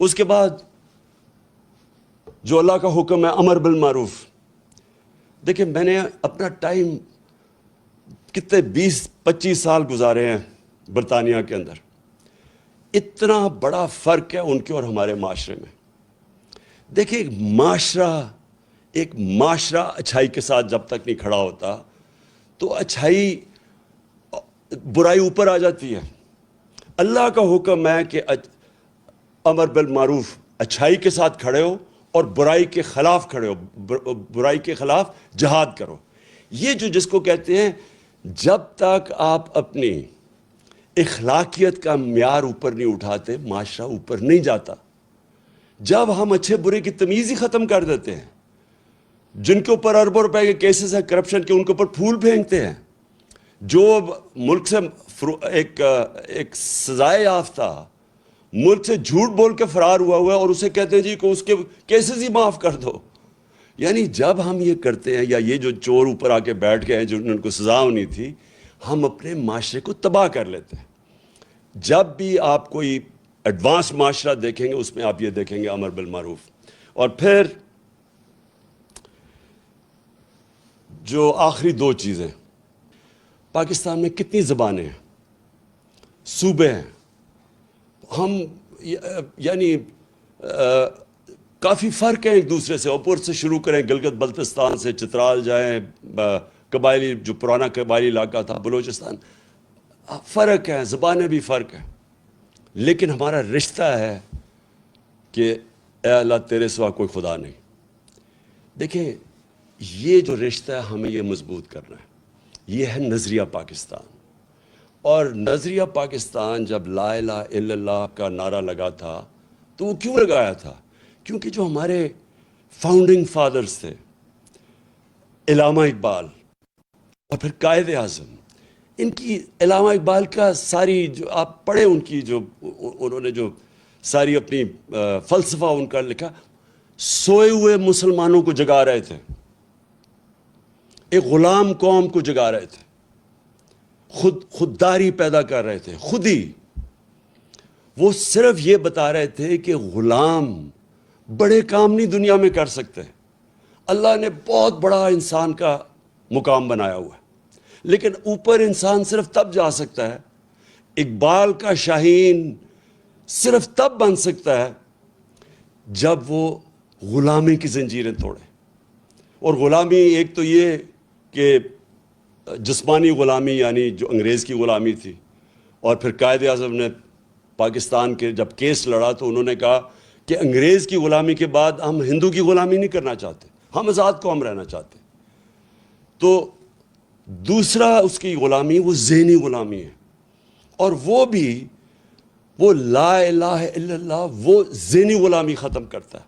اس کے بعد جو اللہ کا حکم ہے امر بالمعروف. دیکھیں میں نے اپنا ٹائم کتنے 20-25 سال گزارے ہیں برطانیہ کے اندر. اتنا بڑا فرق ہے ان کے اور ہمارے معاشرے میں. دیکھیں ایک معاشرہ اچھائی کے ساتھ جب تک نہیں کھڑا ہوتا تو اچھائی برائی اوپر آ جاتی ہے. اللہ کا حکم ہے کہ امر بالمعروف اچھائی کے ساتھ کھڑے ہو اور برائی کے خلاف کھڑے ہو, برائی کے خلاف جہاد کرو. یہ جس کو کہتے ہیں جب تک آپ اپنی اخلاقیت کا معیار اوپر نہیں اٹھاتے معاشرہ اوپر نہیں جاتا. جب ہم اچھے برے کی تمیز ہی ختم کر دیتے ہیں, جن کے اوپر اربوں روپے کے کیسز ہیں کرپشن کے ان کے اوپر پھول پھینکتے ہیں, جو ملک سے ایک سزائے یافتہ ملک سے جھوٹ بول کے فرار ہوا ہے اور اسے کہتے ہیں جی کہ اس کے کیسز ہی معاف کر دو. یعنی جب ہم یہ کرتے ہیں, یا یہ جو چور اوپر آ کے بیٹھ گئے ہیں جو ان کو سزا ہونی تھی, ہم اپنے معاشرے کو تباہ کر لیتے ہیں. جب بھی آپ کوئی ایڈوانس معاشرہ دیکھیں گے اس میں آپ یہ دیکھیں گے امر بالمعروف. اور پھر جو آخری 2 چیزیں, پاکستان میں کتنی زبانیں ہیں, صوبے ہیں, ہم یعنی کافی فرق ہے ایک دوسرے سے. اوپر سے شروع کریں گلگت بلتستان سے, چترال جائیں, قبائلی جو پرانا قبائلی علاقہ تھا بلوچستان, فرق ہے, زبانیں بھی فرق ہیں. لیکن ہمارا رشتہ ہے کہ اے اللہ تیرے سوا کوئی خدا نہیں. دیکھیں یہ جو رشتہ ہے ہمیں یہ مضبوط کرنا ہے. یہ ہے نظریہ پاکستان. اور نظریہ پاکستان جب لا الہ الا اللہ کا نعرہ لگا تھا تو وہ کیوں لگایا تھا؟ کیونکہ جو ہمارے فاؤنڈنگ فادرز تھے, علامہ اقبال اور پھر قائد اعظم, ان کی علامہ اقبال کا ساری جو آپ پڑھیں ان کی جو انہوں نے جو ساری اپنی فلسفہ ان کا لکھا, سوئے ہوئے مسلمانوں کو جگا رہے تھے, ایک غلام قوم کو جگا رہے تھے, خودداری پیدا کر رہے تھے. خود ہی وہ صرف یہ بتا رہے تھے کہ غلام بڑے کام نہیں دنیا میں کر سکتے. اللہ نے بہت بڑا انسان کا مقام بنایا ہوا ہے, لیکن اوپر انسان صرف تب جا سکتا ہے, اقبال کا شاہین صرف تب بن سکتا ہے جب وہ غلامی کی زنجیریں توڑے. اور غلامی ایک تو یہ کہ جسمانی غلامی یعنی جو انگریز کی غلامی تھی, اور پھر قائد اعظم نے پاکستان کے جب کیس لڑا تو انہوں نے کہا کہ انگریز کی غلامی کے بعد ہم ہندو کی غلامی نہیں کرنا چاہتے, ہم آزاد قوم رہنا چاہتے. تو دوسرا اس کی غلامی وہ ذہنی غلامی ہے, اور وہ بھی وہ لا الہ الا اللہ وہ ذہنی غلامی ختم کرتا ہے.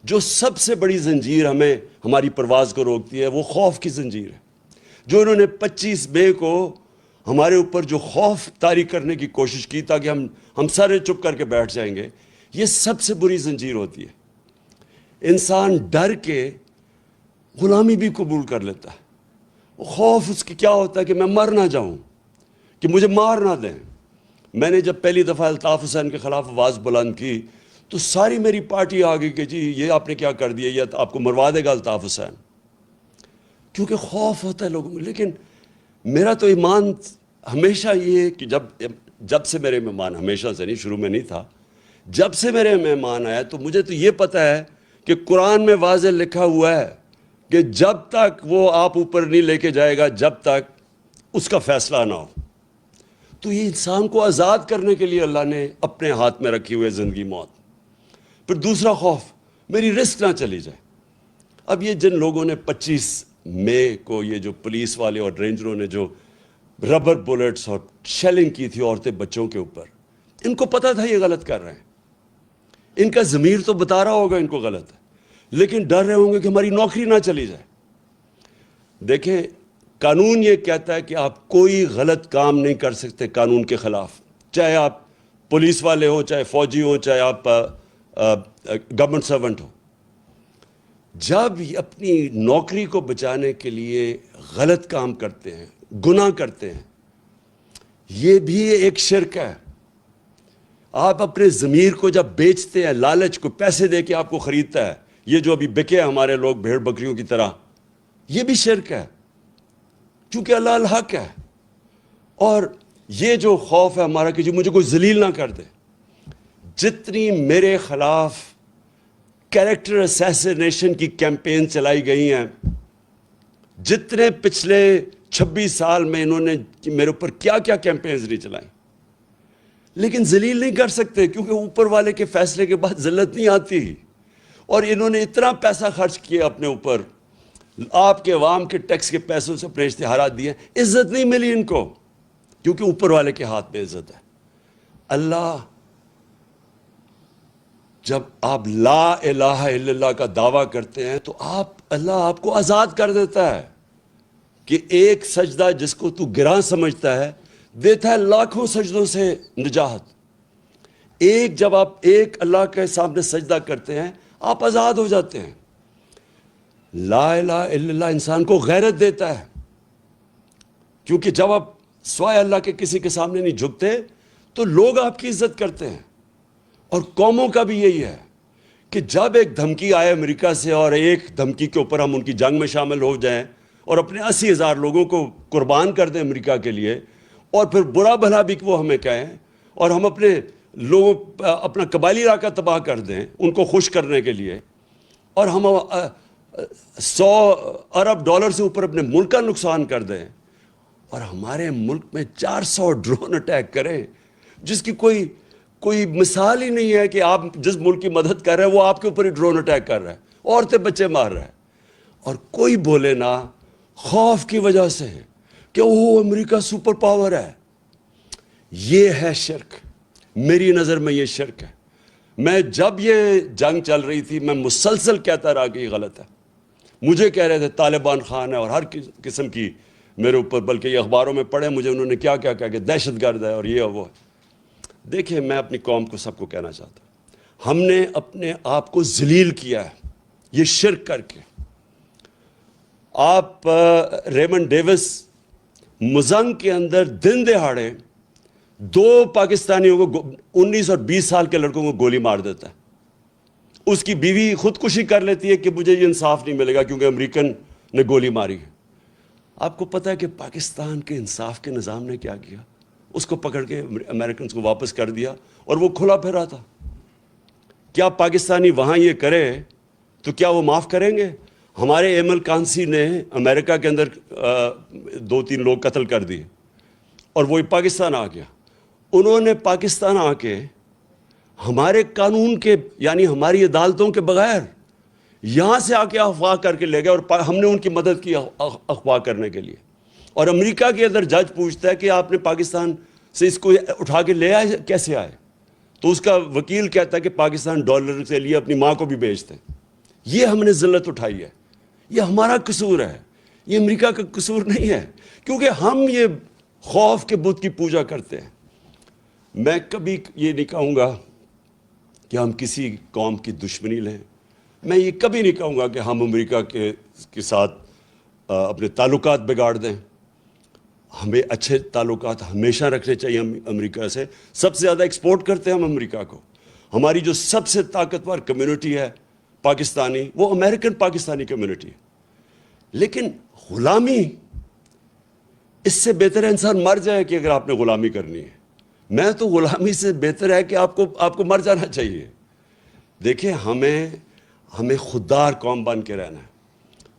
جو سب سے بڑی زنجیر ہمیں ہماری پرواز کو روکتی ہے وہ خوف کی زنجیر ہے. جو انہوں نے 25 مئی کو ہمارے اوپر جو خوف طاری کرنے کی کوشش کی تاکہ ہم سارے چپ کر کے بیٹھ جائیں گے, یہ سب سے بری زنجیر ہوتی ہے. انسان ڈر کے غلامی بھی قبول کر لیتا ہے. خوف اس کی کیا ہوتا ہے کہ میں مر نہ جاؤں, کہ مجھے مار نہ دیں. میں نے جب پہلی دفعہ الطاف حسین کے خلاف آواز بلند کی تو ساری میری پارٹی آ گئی کہ جی یہ آپ نے کیا کر دیا, یہ آپ کو مروا دے گا الطاف حسین, کیونکہ خوف ہوتا ہے لوگوں میں. لیکن میرا تو ایمان ہمیشہ یہ ہے کہ جب سے میرے مہمان, ہمیشہ سے نہیں, شروع میں نہیں تھا, جب سے میرے مہمان آیا تو مجھے تو یہ پتہ ہے کہ قرآن میں واضح لکھا ہوا ہے کہ جب تک وہ آپ اوپر نہیں لے کے جائے گا جب تک اس کا فیصلہ نہ ہو. تو یہ انسان کو آزاد کرنے کے لیے اللہ نے اپنے ہاتھ میں رکھی ہوئی زندگی موت. پھر دوسرا خوف, میری رسک نہ چلی جائے. اب یہ جن لوگوں نے 25 مئی کو یہ جو پولیس والے اور رینجروں نے جو ربر بلیٹس اور شیلنگ کی تھی عورتیں بچوں کے اوپر, ان کو پتہ تھا یہ غلط کر رہے ہیں, ان کا ضمیر تو بتا رہا ہوگا ان کو غلط ہے, لیکن ڈر رہے ہوں گے کہ ہماری نوکری نہ چلی جائے. دیکھیں قانون یہ کہتا ہے کہ آپ کوئی غلط کام نہیں کر سکتے قانون کے خلاف, چاہے آپ پولیس والے ہو, چاہے فوجی ہو, چاہے آپ گورنمنٹ سرونٹ ہو. جب اپنی نوکری کو بچانے کے لیے غلط کام کرتے ہیں, گناہ کرتے ہیں, یہ بھی ایک شرک ہے. آپ اپنے ضمیر کو جب بیچتے ہیں، لالچ کو پیسے دے کے آپ کو خریدتا ہے، یہ جو ابھی بکے ہیں ہمارے لوگ بھیڑ بکریوں کی طرح، یہ بھی شرک ہے، چونکہ اللہ الحق ہے۔ اور یہ جو خوف ہے ہمارا کہ جو مجھے کوئی ذلیل نہ کر دے، جتنی میرے خلاف کیریکٹر اسیسینیشن کی کیمپین چلائی گئی ہیں، جتنے پچھلے 26 سال میں انہوں نے میرے اوپر کیا کیا کیمپینز نہیں چلائیں، لیکن ذلیل نہیں کر سکتے، کیونکہ اوپر والے کے فیصلے کے بعد ذلت نہیں آتی۔ اور انہوں نے اتنا پیسہ خرچ کیا اپنے اوپر، آپ کے عوام کے ٹیکس کے پیسوں سے اپنے اشتہارات دیے، عزت نہیں ملی ان کو، کیونکہ اوپر والے کے ہاتھ میں عزت ہے۔ اللہ، جب آپ لا الہ الا اللہ کا دعویٰ کرتے ہیں تو اللہ آپ کو آزاد کر دیتا ہے کہ ایک سجدہ جس کو تو گراں سمجھتا ہے دیتا ہے لاکھوں سجدوں سے نجات۔ جب آپ ایک اللہ کے سامنے سجدہ کرتے ہیں آپ آزاد ہو جاتے ہیں۔ لا الہ الا اللہ انسان کو غیرت دیتا ہے، کیونکہ جب آپ سوائے اللہ کے کسی کے سامنے نہیں جھکتے تو لوگ آپ کی عزت کرتے ہیں۔ اور قوموں کا بھی یہی ہے کہ جب ایک دھمکی آئے امریکہ سے اور ایک دھمکی کے اوپر ہم ان کی جنگ میں شامل ہو جائیں اور اپنے 80,000 لوگوں کو قربان کر دیں امریکہ کے لیے، اور پھر برا بھلا بھی وہ ہمیں کہیں، اور ہم اپنے لوگوں اپنا قبائلی علاقہ تباہ کر دیں ان کو خوش کرنے کے لیے، اور ہم 100 ارب ڈالر سے اوپر اپنے ملک کا نقصان کر دیں، اور ہمارے ملک میں 400 ڈرون اٹیک کریں جس کی کوئی مثال ہی نہیں ہے کہ آپ جس ملک کی مدد کر رہے ہیں وہ آپ کے اوپر ہی ڈرون اٹیک کر رہا ہے، عورتیں بچے مار رہا ہے، اور کوئی بولے نہ، خوف کی وجہ سے کہ وہ امریکہ سپر پاور ہے۔ یہ ہے شرک، میری نظر میں یہ شرک ہے۔ میں جب یہ جنگ چل رہی تھی میں مسلسل کہتا رہا کہ یہ غلط ہے، مجھے کہہ رہے تھے طالبان خان ہے اور ہر قسم کی میرے اوپر، بلکہ یہ اخباروں میں پڑھے مجھے انہوں نے کیا کیا کہا کہ دہشت گرد ہے اور یہ وہ ہے۔ دیکھیں، میں اپنی قوم کو سب کو کہنا چاہتا ہوں، ہم نے اپنے آپ کو ذلیل کیا ہے یہ شرک کر کے۔ آپ ریمنڈ ڈیوس مزنگ کے اندر دن دہاڑے 2 پاکستانیوں کو 19 اور 20 سال کے لڑکوں کو گولی مار دیتا ہے۔ اس کی بیوی خودکشی کر لیتی ہے کہ مجھے یہ انصاف نہیں ملے گا کیونکہ امریکن نے گولی ماری ہے۔ آپ کو پتہ ہے کہ پاکستان کے انصاف کے نظام نے کیا کیا؟ اس کو پکڑ کے امریکنز کو واپس کر دیا اور وہ کھلا پھرا تھا۔ کیا پاکستانی وہاں یہ کرے تو کیا وہ معاف کریں گے؟ ہمارے ایمل کانسی نے امریکہ کے اندر 2-3 لوگ قتل کر دیے اور وہ پاکستان آ گیا۔ انہوں نے پاکستان آ کے ہمارے قانون کے یعنی ہماری عدالتوں کے بغیر یہاں سے آ کے اغوا کر کے لے گئے، اور ہم نے ان کی مدد کی اغوا کرنے کے لیے۔ اور امریکہ کے اندر جج پوچھتا ہے کہ آپ نے پاکستان سے اس کو اٹھا کے لے آئے، کیسے آئے؟ تو اس کا وکیل کہتا ہے کہ پاکستان ڈالر سے لیے اپنی ماں کو بھی بیچتے ہیں۔ یہ ہم نے ذلت اٹھائی ہے، یہ ہمارا قصور ہے، یہ امریکہ کا قصور نہیں ہے، کیونکہ ہم یہ خوف کے بت کی پوجا کرتے ہیں۔ میں کبھی یہ نہیں کہوں گا کہ ہم کسی قوم کی دشمنی لیں، میں یہ کبھی نہیں کہوں گا کہ ہم امریکہ کے ساتھ اپنے تعلقات بگاڑ دیں۔ ہمیں اچھے تعلقات ہمیشہ رکھنے چاہیے امریکہ سے۔ سب سے زیادہ ایکسپورٹ کرتے ہیں ہم امریکہ کو۔ ہماری جو سب سے طاقتور کمیونٹی ہے پاکستانی، وہ امریکن پاکستانی کمیونٹی ہے۔ لیکن غلامی، اس سے بہتر ہے انسان مر جائے کہ اگر آپ نے غلامی کرنی ہے۔ میں تو غلامی سے بہتر ہے کہ آپ کو مر جانا چاہیے۔ دیکھیں، ہمیں خوددار قوم بن کے رہنا ہے۔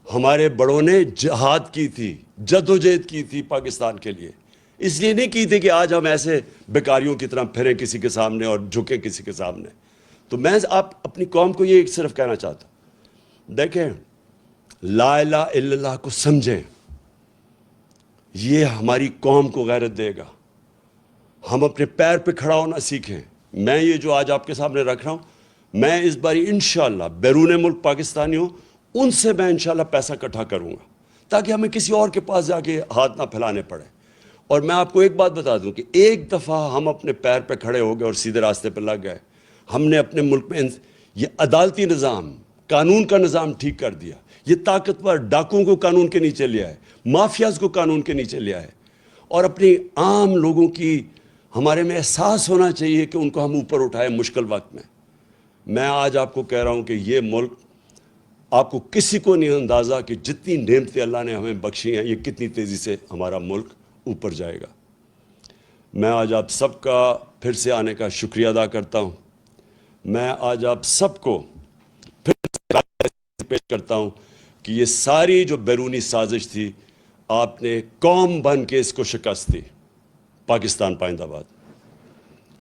ہمارے بڑوں نے جہاد کی تھی، جدوجہد کی تھی پاکستان کے لیے، اس لیے نہیں کی تھی کہ آج ہم ایسے بیکاریوں کی طرح پھریں کسی کے سامنے اور جھکیں کسی کے سامنے۔ تو میں آپ اپنی قوم کو یہ صرف کہنا چاہتا ہوں، دیکھیں، لا الہ الا اللہ کو سمجھیں، یہ ہماری قوم کو غیرت دے گا۔ ہم اپنے پیر پہ کھڑا ہونا سیکھیں۔ میں یہ جو آج آپ کے سامنے رکھ رہا ہوں، میں اس باری انشاءاللہ بیرون ملک پاکستانی ہوں، ان سے میں انشاءاللہ پیسہ اکٹھا کروں گا تاکہ ہمیں کسی اور کے پاس جا کے ہاتھ نہ پھیلانے پڑے۔ اور میں آپ کو ایک بات بتا دوں کہ ایک دفعہ ہم اپنے پیر پہ کھڑے ہو گئے اور سیدھے راستے پہ لگ گئے، ہم نے اپنے ملک میں یہ عدالتی نظام، قانون کا نظام ٹھیک کر دیا، یہ طاقتور ڈاکوؤں کو قانون کے نیچے لے آئے، مافیاز کو قانون کے نیچے لے آئے، اور اپنی عام لوگوں کی ہمارے میں احساس ہونا چاہیے کہ ان کو ہم اوپر اٹھائیں مشکل وقت میں. میں آج آپ کو کہہ رہا ہوں کہ یہ ملک، آپ کو کسی کو نہیں اندازہ کہ جتنی نعمتیں اللہ نے ہمیں بخشی ہیں، یہ کتنی تیزی سے ہمارا ملک اوپر جائے گا. میں آج آپ سب کا پھر سے آنے کا شکریہ ادا کرتا ہوں. میں آج آپ سب کو پھر سے پیش کرتا ہوں کہ یہ ساری جو بیرونی سازش تھی، آپ نے قوم بن کے اس کو شکست دی. پاکستان پائندہ باد.